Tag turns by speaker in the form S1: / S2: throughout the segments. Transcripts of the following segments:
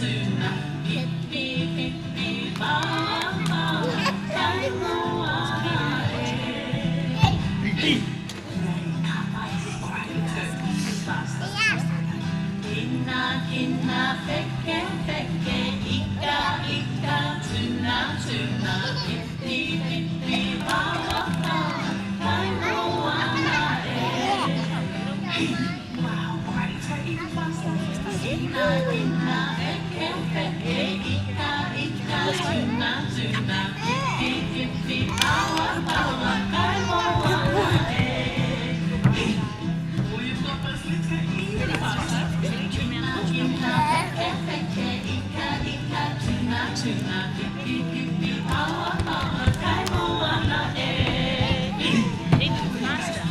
S1: tuna, hippy, hippy, bawa, bawa, kai moa e. Kina, kina, peke, peke, ika, ika, tuna, tuna, hippy, hippy, bawa, bawa, kai moa e. Wow, great. Take even faster. Ina, ina, peke, peke, ika, ika, tuna, tuna, hippy, hippy, bawa, bawa, kai moa e. Oh, you've got this. Let's get even faster. Tuna, hippy, hippy, hawa, hawa, kai moa e. Even faster.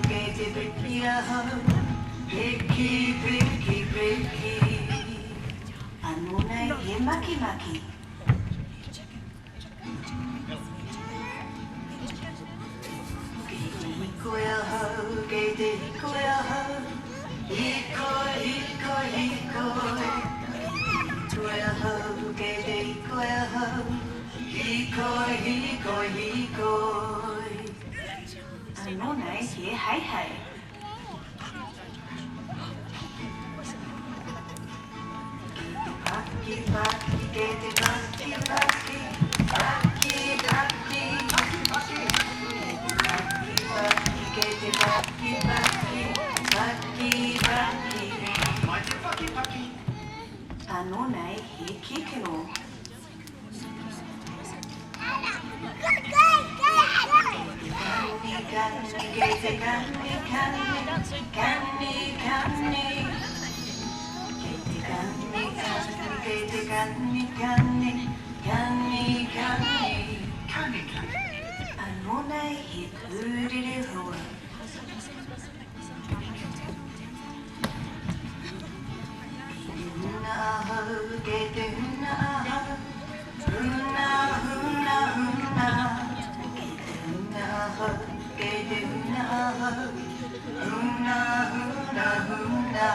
S1: ke te piki aho, piki, piki, piki. Anō nei he maki maki. Ke te hiko e aho, ke te hiko e aho, hiko, hiko, hiko. Hiko e aho, ke te hiko e aho, hiko, hiko, hiko. Anō nei he hei hei. Paki, paki, ke te paki, paki, paki, paki. Paki, paki, ke te paki, paki, paki, paki. Mai te paki, paki. Anō nei he kikino. Canny, ke te canny, canny, canny, canny. Canny, canny, canny, canny. Canny, canny. Anō nei he pūrere hoa. Huna aho, ke te huna aho. Huna, huna, huna. Ke te huna aho, ke te huna aho. Huna, huna, huna.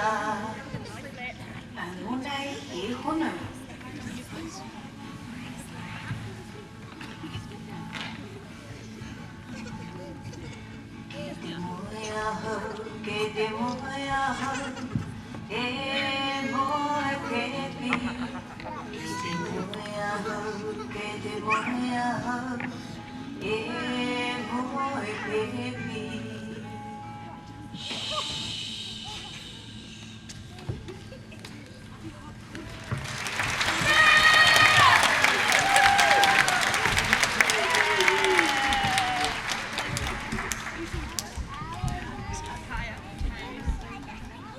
S1: Anō nei he hono. Ke te moe aho, ke te moe aho, e moe pepi. Ke te moe aho, ke te moe aho, e